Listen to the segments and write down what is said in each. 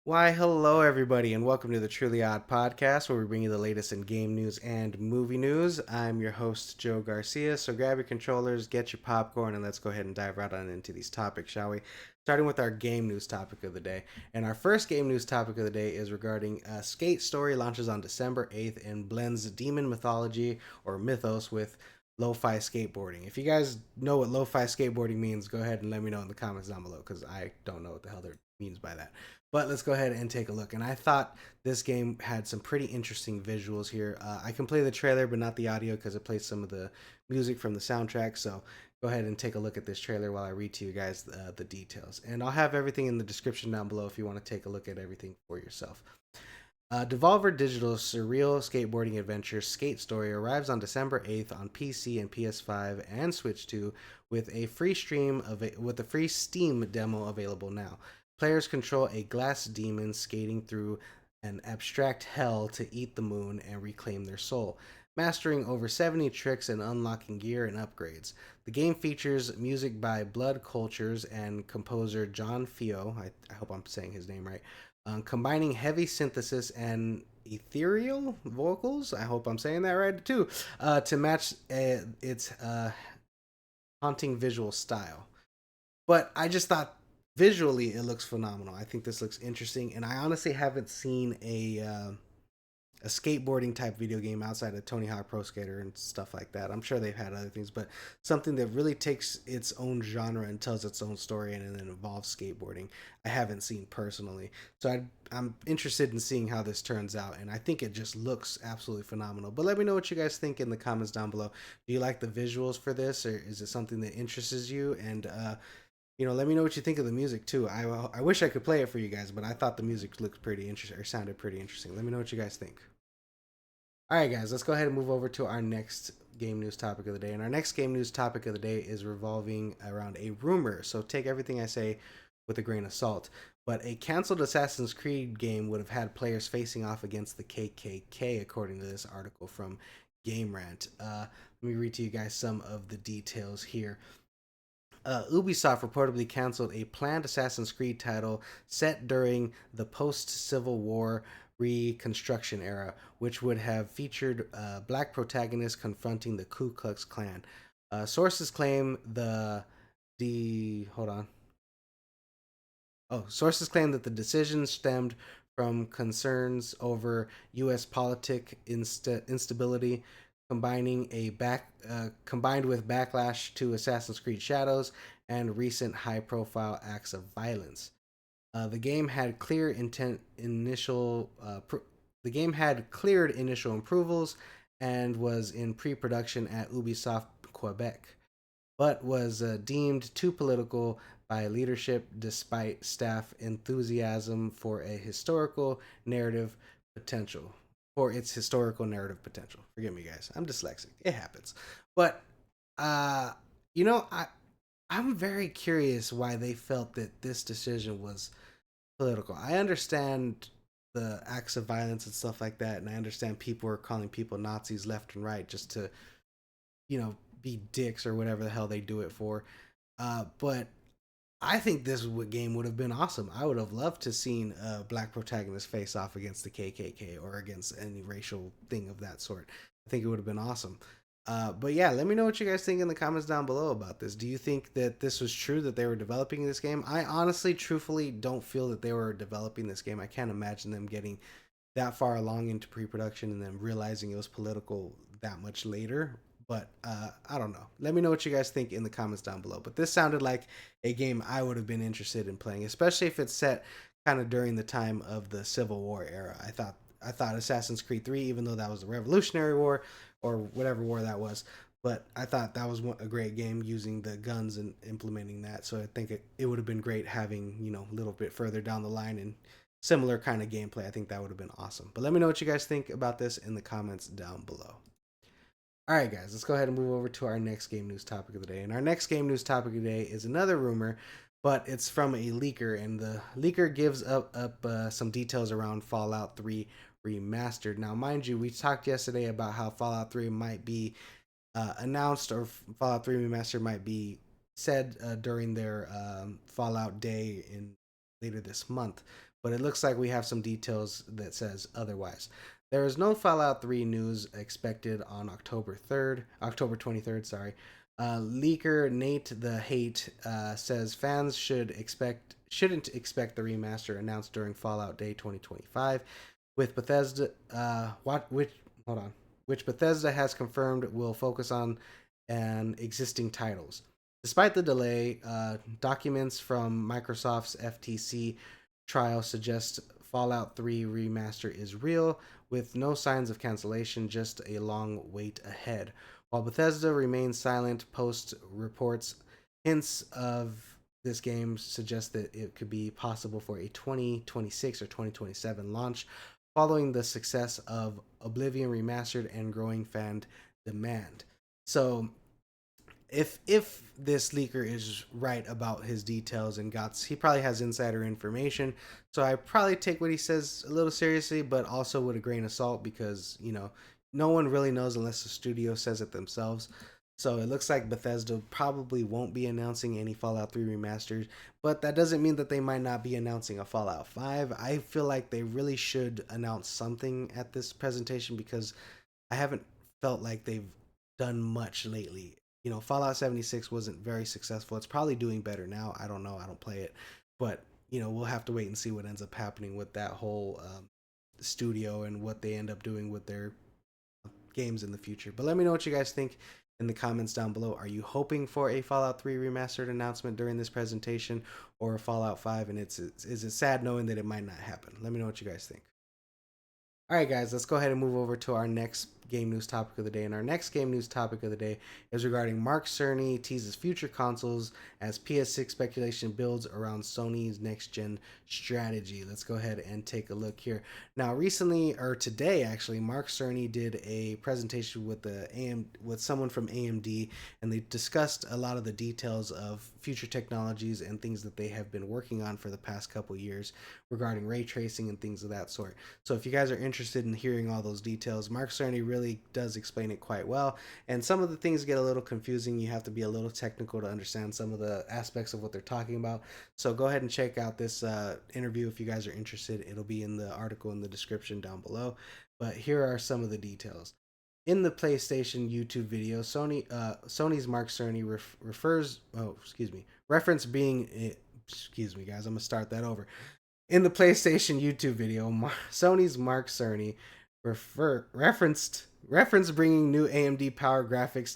Why, hello, everybody, and welcome to the Truly Odd Podcast, where we bring you the latest in game news and movie news. I'm your host, Joe Garcia. So grab your controllers, get your popcorn, and let's go ahead and dive right on into these topics, shall we? Starting with our game news topic of the day. And our first game news topic of the day is regarding Skate Story launches on December 8th and blends demon mythology or mythos with lo-fi skateboarding. If you guys know what lo-fi skateboarding means, go ahead and let me know in the comments down below because I don't know what the hell that means by that. But let's go ahead and take a look. And I thought this game had some pretty interesting visuals here. I can play the trailer, but not the audio because it plays some of the music from the soundtrack. So go ahead and take a look at this trailer while I read to you guys the details. And I'll have everything in the description down below if you want to take a look at everything for yourself. Devolver Digital's surreal skateboarding adventure Skate Story arrives on December 8th on PC and PS5 and Switch 2 with a free Steam demo available now. Players control a glass demon skating through an abstract hell to eat the moon and reclaim their soul, mastering over 70 tricks and unlocking gear and upgrades. The game features music by Blood Cultures and composer John Fio. I hope I'm saying his name right, combining heavy synthesis and ethereal vocals. I hope I'm saying that right too, to match its haunting visual style. But I just thought visually it looks phenomenal. I think this looks interesting, and I honestly haven't seen a skateboarding type video game outside of Tony Hawk Pro Skater and stuff like that. I'm sure they've had other things, but something that really takes its own genre and tells its own story and then involves skateboarding, I haven't seen personally. So I'm interested in seeing how this turns out, and I think it just looks absolutely phenomenal. But let me know what you guys think in the comments down below. Do you like the visuals for this, or is it something that interests you? And let me know what you think of the music too. I wish I could play it for you guys, but I thought the music looked pretty interesting or sounded pretty interesting. Let me know what you guys think. All right, guys, let's go ahead and move over to our next game news topic of the day. And our next game news topic of the day is revolving around a rumor. So take everything I say with a grain of salt. But a canceled Assassin's Creed game would have had players facing off against the KKK, according to this article from Game Rant. Let me read to you guys some of the details here. Ubisoft reportedly canceled a planned Assassin's Creed title set during the post Civil War Reconstruction era, which would have featured black protagonists confronting the Ku Klux Klan. Sources claim the hold on. Oh, sources claim that the decision stemmed from concerns over U.S. politic instability, combined with backlash to Assassin's Creed Shadows and recent high-profile acts of violence. The game had clear intent initial. The game had cleared initial approvals and was in pre-production at Ubisoft Quebec, but was deemed too political by leadership despite staff enthusiasm for a historical narrative potential. For its historical narrative potential. Forgive me, guys. I'm dyslexic. It happens. But uh, I'm very curious why they felt that this decision was political. I understand the acts of violence and stuff like that, and I understand people are calling people Nazis left and right just to, be dicks or whatever the hell they do it for. But I think this game would have been awesome. I would have loved to seen a black protagonist face off against the KKK or against any racial thing of that sort. I think it would have been awesome. But yeah, let me know what you guys think in the comments down below about this. Do you think that this was true that they were developing this game? I honestly, truthfully, don't feel that they were developing this game. I can't imagine them getting that far along into pre-production and then realizing it was political that much later. But I don't know. Let me know what you guys think in the comments down below. But this sounded like a game I would have been interested in playing, especially if it's set kind of during the time of the Civil War era. I thought Assassin's Creed 3, even though that was the Revolutionary War or whatever war that was, but I thought that was a great game using the guns and implementing that. So I think it would have been great having, a little bit further down the line and similar kind of gameplay. I think that would have been awesome. But let me know what you guys think about this in the comments down below. All right, guys, let's go ahead and move over to our next game news topic of the day. And our next game news topic of the day is another rumor, but it's from a leaker, and the leaker gives up some details around Fallout 3 Remastered. Now, mind you, we talked yesterday about how Fallout 3 might be announced, or Fallout 3 Remastered might be said during their Fallout Day in later this month, but it looks like we have some details that says otherwise. There is no Fallout 3 news expected on October 23rd, sorry. Leaker Nate the Hate says fans shouldn't expect the remaster announced during Fallout Day 2025, with Bethesda what which hold on which Bethesda has confirmed will focus on existing titles. Despite the delay, documents from Microsoft's FTC trial suggest Fallout 3 remaster is real, with no signs of cancellation, just a long wait ahead. While Bethesda remains silent, post reports hints of this game suggest that it could be possible for a 2026 or 2027 launch, following the success of Oblivion Remastered and growing fan demand. So if this leaker is right about his details and he probably has insider information. So I probably take what he says a little seriously, but also with a grain of salt, because no one really knows unless the studio says it themselves. So it looks like Bethesda probably won't be announcing any Fallout 3 remasters, but that doesn't mean that they might not be announcing a Fallout 5. I feel like they really should announce something at this presentation, because I haven't felt like they've done much lately. Fallout 76 wasn't very successful. It's probably doing better now. I don't know. I don't play it. But, we'll have to wait and see what ends up happening with that whole studio and what they end up doing with their games in the future. But let me know what you guys think in the comments down below. Are you hoping for a Fallout 3 remastered announcement during this presentation, or a Fallout 5? And is it sad knowing that it might not happen? Let me know what you guys think. All right, guys, let's go ahead and move over to our next game news topic of the day. And our next game news topic of the day is regarding Mark Cerny teases future consoles as PS6 speculation builds around Sony's next-gen strategy. Let's go ahead and take a look here. Now, recently, or today actually, Mark Cerny did a presentation with with someone from AMD, and they discussed a lot of the details of future technologies and things that they have been working on for the past couple years regarding ray tracing and things of that sort. So if you guys are interested in hearing all those details, Mark Cerny really does explain it quite well. And some of the things get a little confusing. You have to be a little technical to understand some of the aspects of what they're talking about. So go ahead and check out this interview if you guys are interested. It'll be in the article in the description down below. But here are some of the details. In the PlayStation YouTube video, Sony's Mark Cerny reference being, excuse me guys, I'm gonna start that over. In the PlayStation YouTube video, Sony's Mark Cerny referenced bringing new AMD power graphics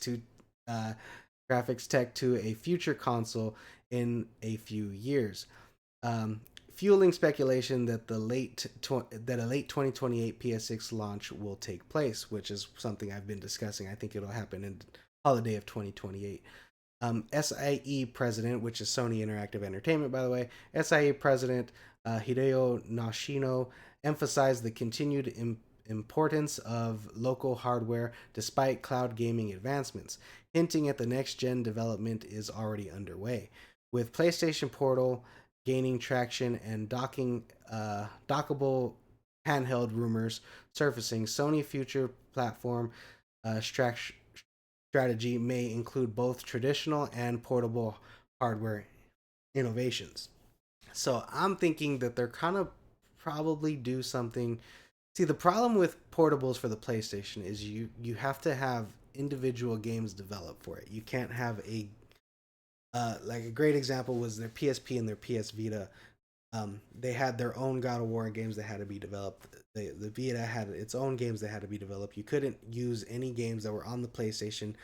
tech to a future console in a few years, fueling speculation that a late 2028 PS6 launch will take place, which is something I've been discussing. I think it'll happen in holiday of 2028. SIE president, which is Sony Interactive Entertainment, by the way, SIE president Hideo Nashino emphasized the continued importance of local hardware despite cloud gaming advancements, hinting at the next-gen development is already underway. With PlayStation Portal gaining traction and dockable handheld rumors surfacing, Sony future platform strategy may include both traditional and portable hardware innovations. So I'm thinking that they're kind of probably do something. See, the problem with portables for the PlayStation is you have to have individual games developed for it. You can't have like a great example was their PSP and their PS Vita. They had their own God of War games that had to be developed. The Vita had its own games that had to be developed. You couldn't use any games that were on the PlayStation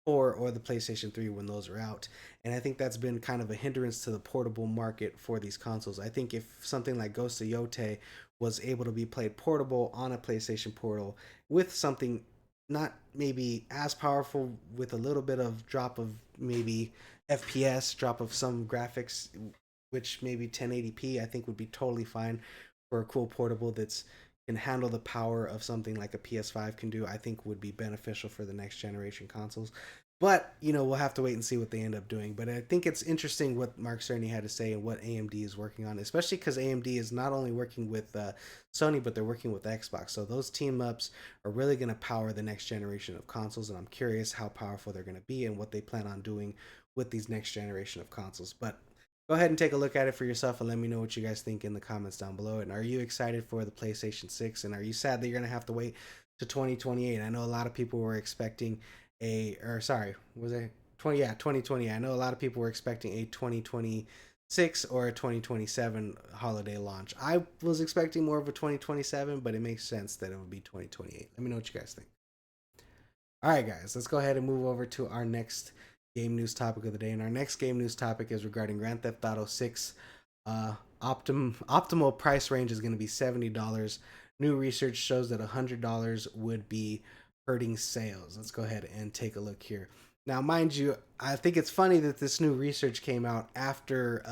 4 or the PlayStation 3 when those are out. And I think that's been kind of a hindrance to the portable market for these consoles. I think if something like Ghost of Yotei was able to be played portable on a PlayStation Portal with something not maybe as powerful, with a little bit of drop of maybe FPS, drop of some graphics, which maybe 1080p I think would be totally fine for a cool portable that's can handle the power of something like a PS5 can do. I think would be beneficial for the next generation consoles. But we'll have to wait and see what they end up doing. But I think it's interesting what Mark Cerny had to say and what AMD is working on, especially because AMD is not only working with Sony, but they're working with Xbox. So those team ups are really going to power the next generation of consoles, and I'm curious how powerful they're going to be and what they plan on doing with these next generation of consoles. But Go ahead and take a look at it for yourself and let me know what you guys think in the comments down below. And are you excited for the PlayStation 6? And are you sad that you're going to have to wait to 2028? I know a lot of people were expecting was it 2020. I know a lot of people were expecting a 2026 or a 2027 holiday launch. I was expecting more of a 2027, but it makes sense that it would be 2028. Let me know what you guys think. All right, guys, let's go ahead and move over to our next game news topic of the day. And our next game news topic is regarding Grand Theft Auto 6. Optimal price range is going to be $70. New research shows that $100 would be hurting sales. Let's go ahead and take a look here. Now, mind you, I think it's funny that this new research came out after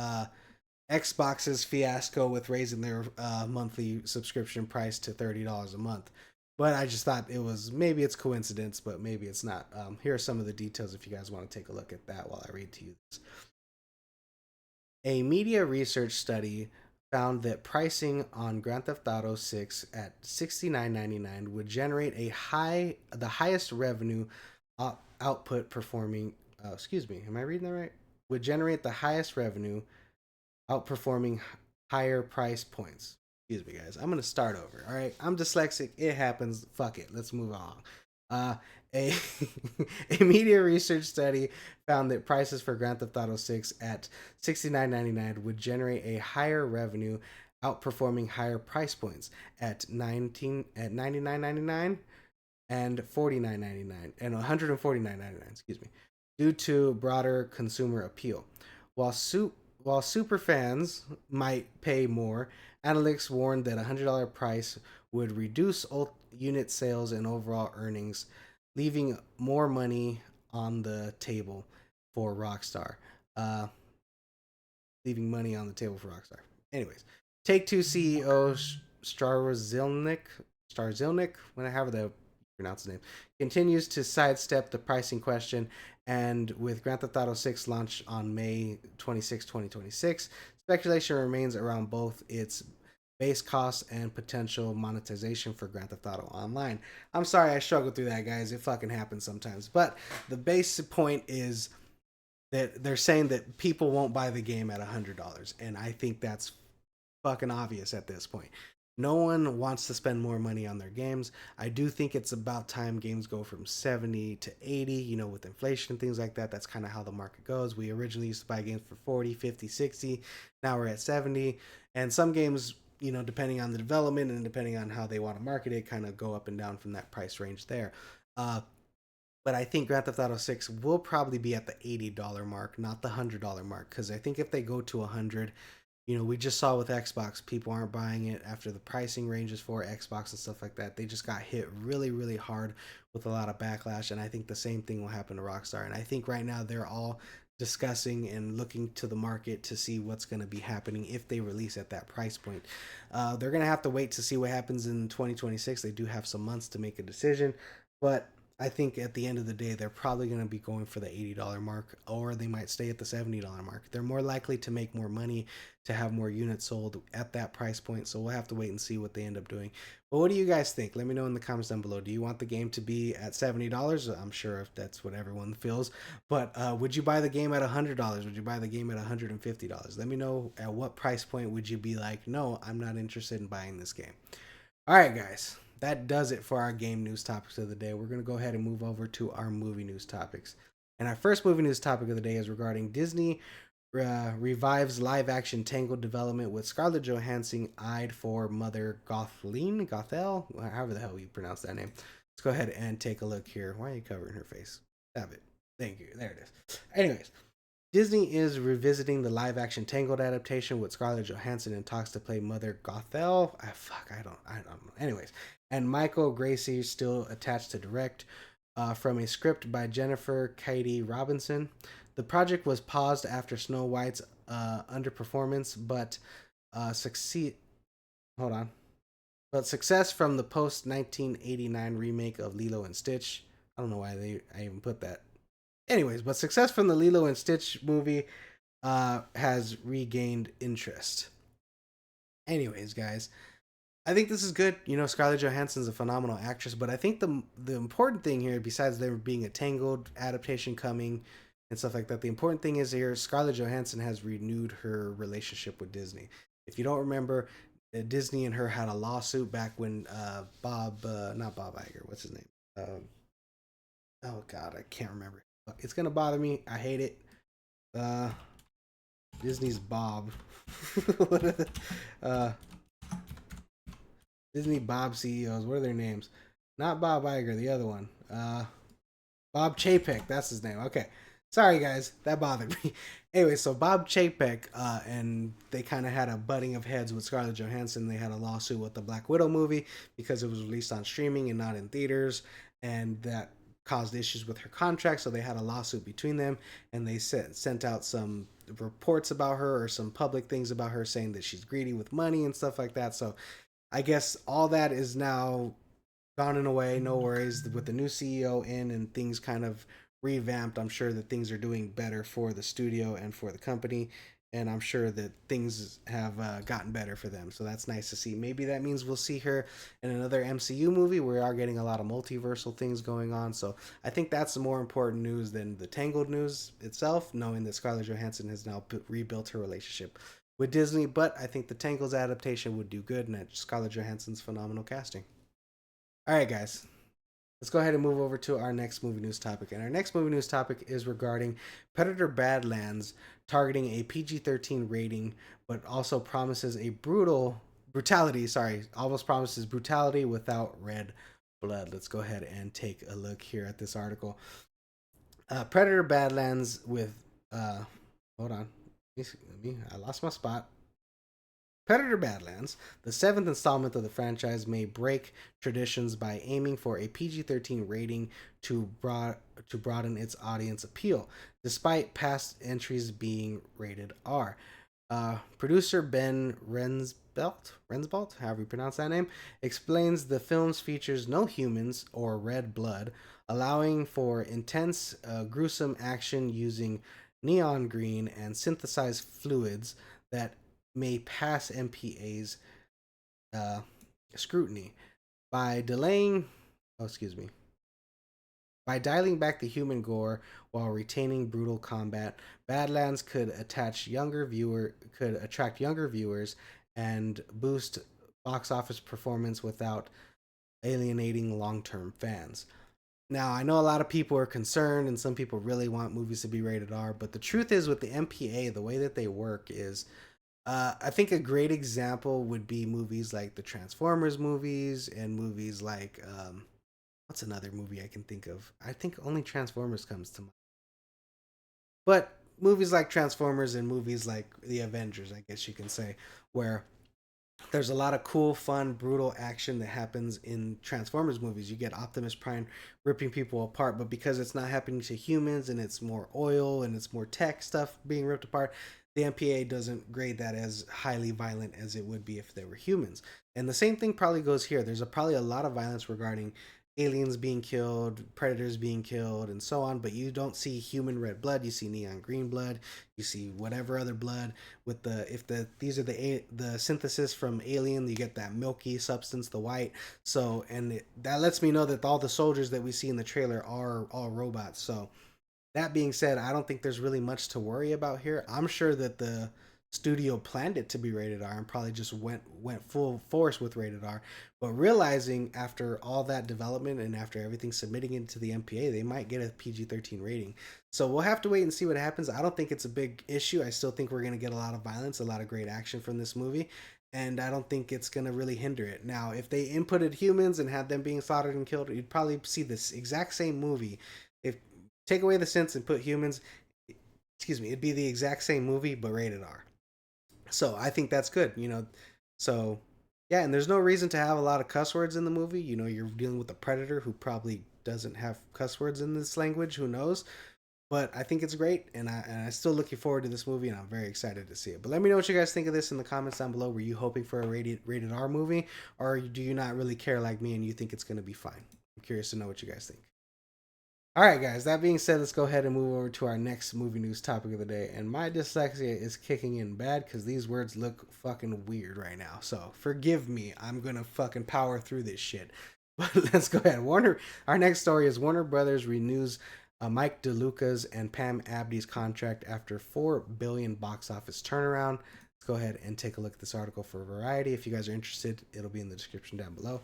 Xbox's fiasco with raising their monthly subscription price to $30 a month. But I just thought maybe it's coincidence, but maybe it's not. Here are some of the details if you guys want to take a look at that while I read to you this. A media research study found that pricing on Grand Theft Auto 6 at $69.99 would generate the highest revenue output performing. Am I reading that right? Would generate the highest revenue, outperforming higher price points. Excuse me, guys. I'm going to start over. All right. I'm dyslexic. It happens. Fuck it. Let's move on. A a media research study found that prices for Grand Theft Auto 6 at $69.99 would generate a higher revenue, outperforming higher price points at $99.99 and $49.99 and $149.99. Excuse me, due to broader consumer appeal. While super fans might pay more, analysts warned that a $100 price would reduce unit sales and overall earnings, leaving more money on the table for Rockstar. Anyways, Take-Two CEO Starzilnik, whenever the pronounce the name, continues to sidestep the pricing question, and with Grand Theft Auto 6 launch on May 26, 2026, speculation remains around both its base costs and potential monetization for Grand Theft Auto Online. I'm sorry I struggled through that, guys. It fucking happens sometimes. But the basic point is that they're saying that people won't buy the game at $100, and I think that's fucking obvious at this point. No one wants to spend more money on their games. I do think it's about time games go from 70 to 80, with inflation and things like that. That's kind of how the market goes. We originally used to buy games for 40, 50, 60. Now we're at 70. And some games, depending on the development and depending on how they want to market it, kind of go up and down from that price range there. But I think Grand Theft Auto 6 will probably be at the $80 mark, not the $100 mark. Because I think if they go to 100, we just saw with Xbox, people aren't buying it after the pricing ranges for Xbox and stuff like that. They just got hit really, really hard with a lot of backlash. And I think the same thing will happen to Rockstar. And I think right now they're all discussing and looking to the market to see what's going to be happening if they release at that price point. They're going to have to wait to see what happens in 2026. They do have some months to make a decision. But I think at the end of the day, they're probably going to be going for the $80 mark, or they might stay at the $70 mark. They're more likely to make more money, to have more units sold at that price point. So we'll have to wait and see what they end up doing. But what do you guys think? Let me know in the comments down below. Do you want the game to be at $70? I'm sure if that's what everyone feels. But would you buy the game at $100? Would you buy the game at $150? Let me know at what price point would you be like, no, I'm not interested in buying this game. All right, guys. That does it for our game news topics of the day. We're going to go ahead and move over to our movie news topics. And our first movie news topic of the day is regarding Disney revives live-action Tangled development with Scarlett Johansson eyed for Mother Gothel, however the hell you pronounce that name. Let's go ahead and take a look here. Why are you covering her face? Stop it. Thank you. There it is. Anyways, Disney is revisiting the live-action Tangled adaptation with Scarlett Johansson in talks to play Mother Gothel. I don't know. Anyways, and Michael Gracie still attached to direct from a script by Jennifer Katie Robinson. The project was paused after Snow White's underperformance, but success from the post 1989 remake of Lilo and Stitch. I don't know why I even put that. Anyways, but success from the Lilo and Stitch movie has regained interest. Anyways, guys, I think this is good. Scarlett Johansson's a phenomenal actress, but I think the important thing here, besides there being a Tangled adaptation coming, and stuff like that. The important thing is here, Scarlett Johansson has renewed her relationship with Disney. If you don't remember, Disney and her had a lawsuit back when not Bob Iger, what's his name? Oh God, I can't remember. It's gonna bother me. I hate it. Uh, Disney's Bob. What are the, uh, Disney Bob CEOs. What are their names? Not Bob Iger, the other one. Bob Chapek, that's his name. Okay. Sorry guys, that bothered me. Anyway, so Bob Chapek, and they kind of had a butting of heads with Scarlett Johansson. They had a lawsuit with the Black Widow movie because it was released on streaming and not in theaters, and that caused issues with her contract. So they had a lawsuit between them, and they sent out some reports about her or some public things about her saying that she's greedy with money and stuff like that. So I guess all that is now gone in a way. No worries with the new CEO in and things kind of revamped. I'm sure that things are doing better for the studio and for the company, and I'm sure that things have gotten better for them. So that's nice to see. Maybe that means we'll see her in another MCU movie. We are getting a lot of multiversal things going on, so I think that's more important news than the Tangled news itself. Knowing that Scarlett Johansson has now rebuilt her relationship with Disney, but I think the Tangled's adaptation would do good, and that Scarlett Johansson's phenomenal casting. All right, guys, let's go ahead and move over to our next movie news topic. And our next movie news topic is regarding Predator Badlands targeting a PG-13 rating, but also promises a brutality. Sorry, almost promises brutality without red blood. Let's go ahead and take a look here at this article. Predator Badlands with hold on, I lost my spot. Predator Badlands, the seventh installment of the franchise, may break traditions by aiming for a PG-13 rating to broaden its audience appeal, despite past entries being rated R. Producer Ben Rensbalt, however you pronounce that name, explains the film's features no humans or red blood, allowing for intense, gruesome action using neon green and synthesized fluids that may pass MPA's uh, scrutiny by delaying. Oh, excuse me. By dialing back the human gore while retaining brutal combat, Badlands could attract younger viewers and boost box office performance without alienating long-term fans. Now, I know a lot of people are concerned and some people really want movies to be rated R, but the truth is with the MPA, the way that they work is I think a great example would be movies like the Transformers movies and movies like what's another movie I can think of? I think only Transformers comes to mind. But movies like Transformers and movies like the Avengers, I guess you can say, where there's a lot of cool, fun, brutal action that happens in Transformers movies. You get Optimus Prime ripping people apart, but because it's not happening to humans and it's more oil and it's more tech stuff being ripped apart, the MPA doesn't grade that as highly violent as it would be if they were humans. And the same thing probably goes here. There's probably a lot of violence regarding aliens being killed, predators being killed, and so on. But you don't see human red blood. You see neon green blood. You see whatever other blood. With the if the these are the synthesis from alien, you get that milky substance, the white. So that lets me know that all the soldiers that we see in the trailer are all robots. So that being said, I don't think there's really much to worry about here. I'm sure that the studio planned it to be rated R and probably just went full force with rated R. But realizing after all that development and after everything submitting into the MPA, they might get a PG-13 rating. So we'll have to wait and see what happens. I don't think it's a big issue. I still think we're going to get a lot of violence, a lot of great action from this movie. And I don't think it's going to really hinder it. Now, if they inputted humans and had them being slaughtered and killed, you'd probably see this exact same movie. If take away the sense and put humans, excuse me, it'd be the exact same movie but rated R. So I think that's good, you know. So yeah, and there's no reason to have a lot of cuss words in the movie. You know, you're dealing with a predator who probably doesn't have cuss words in this language. Who knows? But I think it's great, and I still looking forward to this movie, and I'm very excited to see it. But let me know what you guys think of this in the comments down below. Were you hoping for a rated R movie, or do you not really care like me and you think it's going to be fine? I'm curious to know what you guys think. All right, guys, that being said, let's go ahead and move over to our next movie news topic of the day. And my dyslexia is kicking in bad because these words look fucking weird right now. So forgive me. I'm going to fucking power through this shit. But let's go ahead. Our next story is Warner Brothers renews Mike DeLuca's and Pam Abdy's contract after $4 billion box office turnaround. Let's go ahead and take a look at this article for Variety. If you guys are interested, it'll be in the description down below.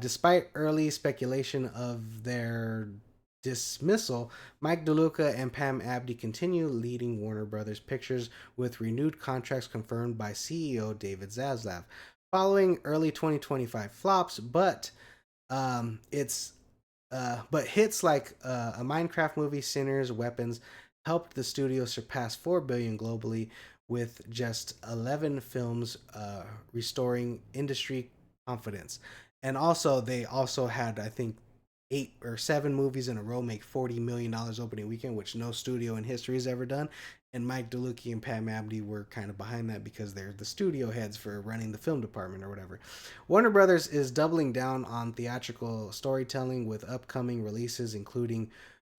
Despite early speculation of their dismissal, Mike DeLuca and Pam Abdy continue leading Warner Brothers Pictures with renewed contracts confirmed by CEO David Zaslav. Following early 2025 flops, it's but hits like a Minecraft movie, Sinners, Weapons helped the studio surpass 4 billion globally, with just 11 films restoring industry confidence. And also, they also had, I think, 8 or 7 movies in a row make $40 million opening weekend, which no studio in history has ever done. And Mike DeLuca and Pam Abdy were kind of behind that because they're the studio heads for running the film department or whatever. Warner Brothers is doubling down on theatrical storytelling with upcoming releases, including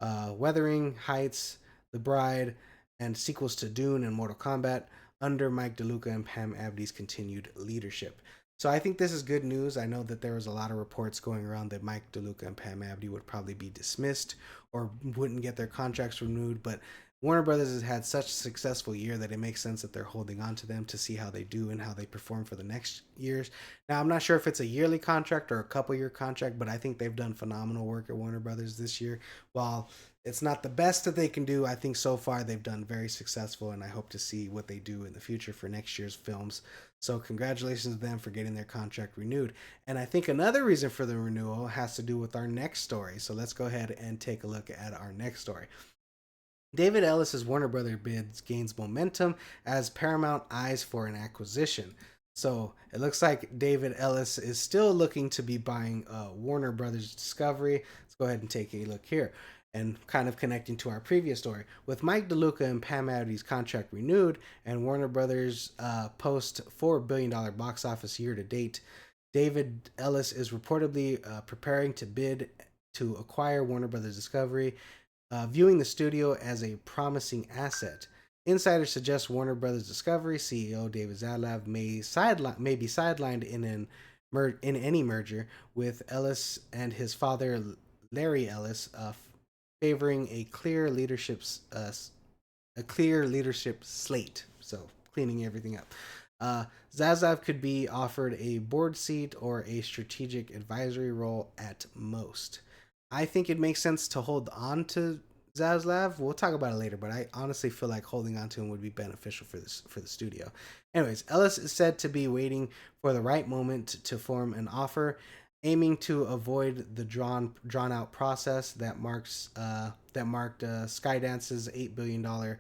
Wuthering Heights, The Bride, and sequels to Dune and Mortal Kombat under Mike DeLuca and Pam Abdy's continued leadership. So I think this is good news. I know that there was a lot of reports going around that Mike DeLuca and Pam Abdy would probably be dismissed or wouldn't get their contracts renewed, but Warner Brothers has had such a successful year that it makes sense that they're holding on to them to see how they do and how they perform for the next years. Now, I'm not sure if it's a yearly contract or a couple year contract, but I think they've done phenomenal work at Warner Brothers this year. While it's not the best that they can do, I think so far they've done very successful, and I hope to see what they do in the future for next year's films. So congratulations to them for getting their contract renewed. And I think another reason for the renewal has to do with our next story. So let's go ahead and take a look at our next story. David Ellis's Warner Brothers bids gains momentum as Paramount eyes for an acquisition. So it looks like David Ellis is still looking to be buying Warner Brothers Discovery. Let's go ahead and take a look here. And kind of connecting to our previous story, with Mike DeLuca and Pam Abdy's contract renewed and Warner Brothers post $4 billion box office year to date, David Ellis is reportedly preparing to bid to acquire Warner Brothers Discovery, viewing the studio as a promising asset. Insiders suggest Warner Brothers Discovery CEO David Zaslav may be sidelined in any merger, with Ellis and his father Larry Ellis favoring a clear leadership slate. So cleaning everything up. Zaslav could be offered a board seat or a strategic advisory role at most. I think it makes sense to hold on to Zaslav. We'll talk about it later, but I honestly feel like holding on to him would be beneficial for the studio. Anyways, Ellis is said to be waiting for the right moment to form an offer, aiming to avoid the drawn out process that marked Skydance's $8 billion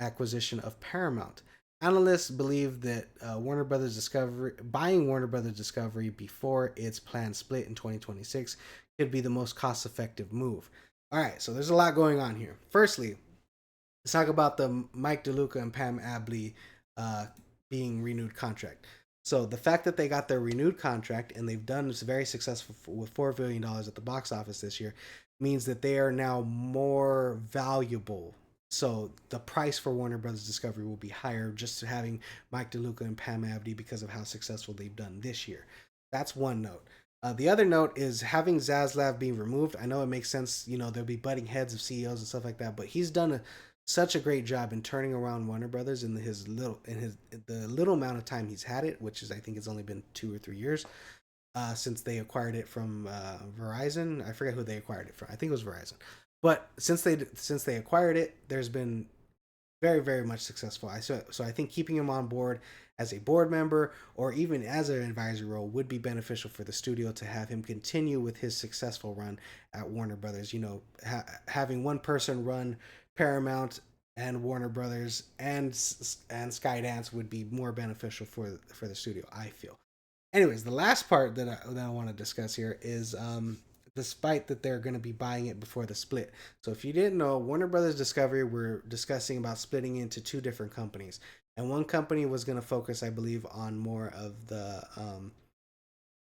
acquisition of Paramount. Analysts believe that buying Warner Brothers Discovery before its planned split in 2026 could be the most cost-effective move. All right, so there's a lot going on here. Firstly, let's talk about the Mike DeLuca and Pam Abdy being renewed contract. So the fact that they got their renewed contract and they've done this very successful with $4 billion at the box office this year means that they are now more valuable. So the price for Warner Brothers Discovery will be higher just having Mike DeLuca and Pam Abdy because of how successful they've done this year. That's one note. The other note is having Zaslav being removed. I know it makes sense, there'll be butting heads of CEOs and stuff like that, but he's done such a great job in turning around Warner Brothers in the little amount of time he's had it, which is I think it's only been 2 or 3 years since they acquired it from Verizon. I forget who they acquired it from. I think it was Verizon. But since they acquired it, there's been very, very much successful. So I think keeping him on board as a board member or even as an advisory role would be beneficial for the studio to have him continue with his successful run at Warner Brothers. Having one person run Paramount and Warner Brothers and Skydance would be more beneficial for the studio, I feel. Anyways, the last part that I want to discuss here is despite that they're going to be buying it before the split. So if you didn't know, Warner Brothers Discovery were discussing about splitting into 2 different companies. And one company was going to focus, I believe, on more of the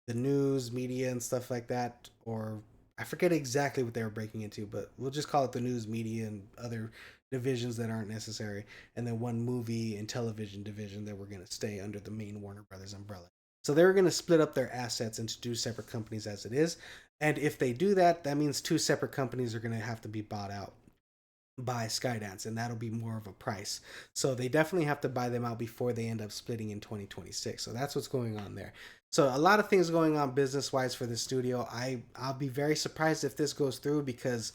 news, media, and stuff like that. Or I forget exactly what they were breaking into, but we'll just call it the news, media, and other divisions that aren't necessary. And then one movie and television division that were going to stay under the main Warner Brothers umbrella. So they're going to split up their assets into two separate companies as it is. And if they do that, that means two separate companies are going to have to be bought out by Skydance, and that'll be more of a price. So they definitely have to buy them out before they end up splitting in 2026. So that's what's going on there. So a lot of things going on business wise for the studio. I'll be very surprised if this goes through, because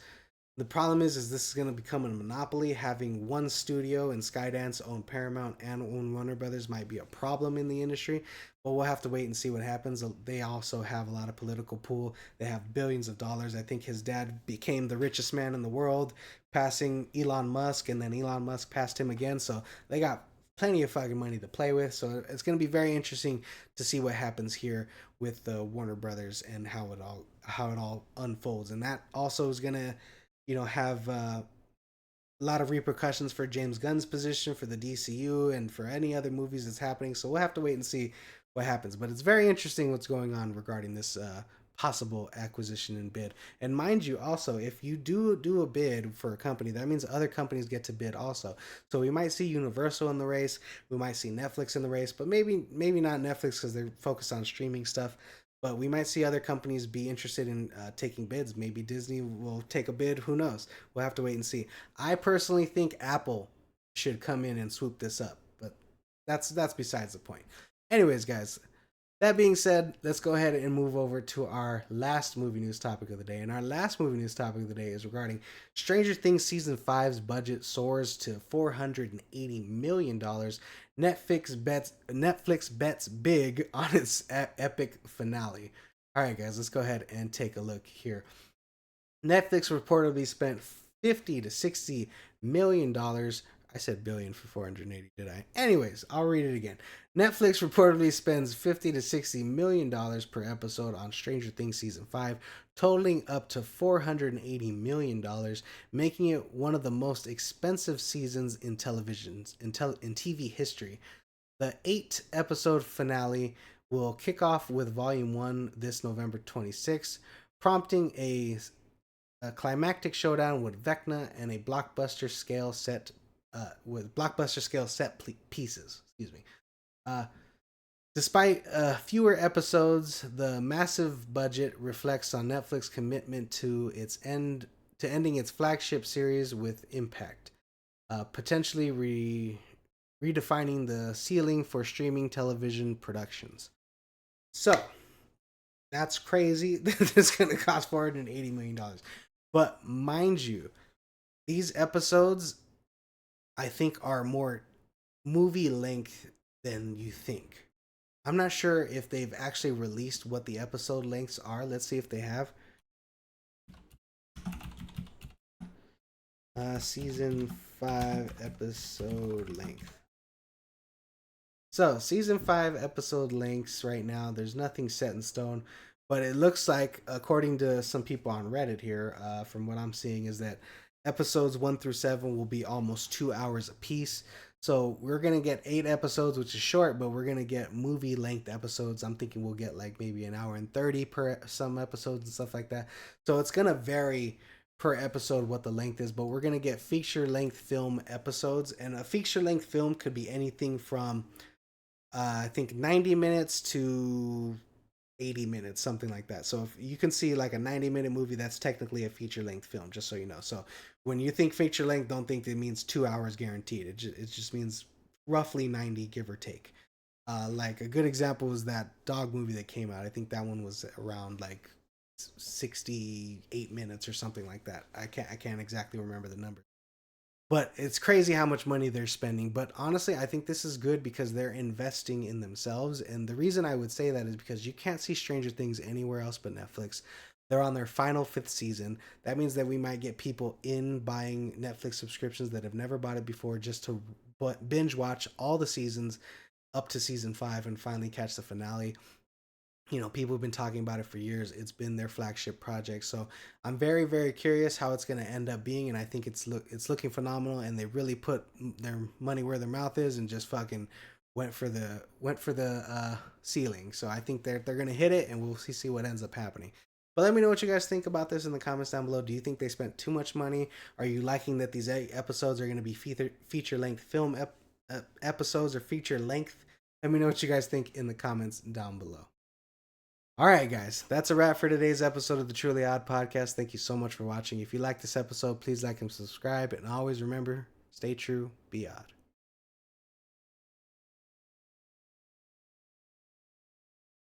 the problem is this is going to become a monopoly. Having one studio and Skydance own Paramount and own Warner Brothers might be a problem in the industry, but we'll have to wait and see what happens. They also have a lot of political pull. They have billions of dollars. I think his dad became the richest man in the world, passing Elon Musk, and then Elon Musk passed him again. So they got plenty of fucking money to play with. So it's going to be very interesting to see what happens here with the Warner Brothers and how it all unfolds. And that also is going to have a lot of repercussions for James Gunn's position for the DCU and for any other movies that's happening. So we'll have to wait and see what happens. But it's very interesting what's going on regarding this possible acquisition and bid. And mind you, also, if you do a bid for a company, that means other companies get to bid also. So we might see Universal in the race, we might see Netflix in the race, but maybe not Netflix because they're focused on streaming stuff. But we might see other companies be interested in taking bids. Maybe Disney will take a bid. Who knows? We'll have to wait and see. I personally think Apple should come in and swoop this up, but that's besides the point. Anyways, guys, that being said, let's go ahead and move over to our last movie news topic of the day. And our last movie news topic of the day is regarding Stranger Things Season 5's budget soars to $480 million. Netflix bets big on its epic finale. All right, guys, let's go ahead and take a look here. Netflix reportedly spent 50 to 60 million dollars. I said billion for 480, did I? Anyways, I'll read it again. Netflix reportedly spends 50 to 60 million dollars per episode on Stranger Things season 5, totaling up to 480 million dollars, making it one of the most expensive seasons in TV history. The 8-episode finale will kick off with volume 1 this November 26th, prompting a climactic showdown with Vecna and a blockbuster scale set pieces. Excuse me. Despite fewer episodes, the massive budget reflects on Netflix's commitment to ending its flagship series with impact, potentially redefining the ceiling for streaming television productions. So that's crazy. It's going to cost $480 million. But mind you, these episodes, I think, are more movie length than you think. I'm not sure if they've actually released what the episode lengths are. Let's see if they have. Season 5 episode length. So, season 5 episode lengths right now, there's nothing set in stone, but it looks like, according to some people on Reddit here, from what I'm seeing, is that episodes 1 through 7 will be almost 2 hours apiece. So we're going to get 8 episodes, which is short, but we're going to get movie length episodes. I'm thinking we'll get like maybe an hour and 30 per some episodes and stuff like that. So it's going to vary per episode what the length is, but we're going to get feature length film episodes. And a feature length film could be anything from, I think, 90 minutes to 80 minutes, something like that. So if you can see like a 90-minute movie, that's technically a feature length film, just so you know. So when you think feature length, don't think it means 2 hours guaranteed. It just means roughly 90, give or take. Like a good example is that dog movie that came out. I think that one was around like 68 minutes or something like that. I can't exactly remember the number. But it's crazy how much money they're spending. But honestly, I think this is good because they're investing in themselves. And the reason I would say that is because you can't see Stranger Things anywhere else but Netflix. They're on their final 5th season. That means that we might get people in buying Netflix subscriptions that have never bought it before just to binge watch all the seasons up to season 5 and finally catch the finale. People have been talking about it for years. It's been their flagship project. So I'm very, very curious how it's going to end up being. And I think it's looking phenomenal. And they really put their money where their mouth is and just fucking went for the ceiling. So I think they're going to hit it, and we'll see what ends up happening. But let me know what you guys think about this in the comments down below. Do you think they spent too much money? Are you liking that these episodes are going to be feature length film episodes or feature length Let me know what you guys think in the comments down below. All right, guys, that's a wrap for today's episode of the Truly Odd Podcast. Thank you so much for watching. If you like this episode, please like and subscribe. And always remember, stay true, be odd.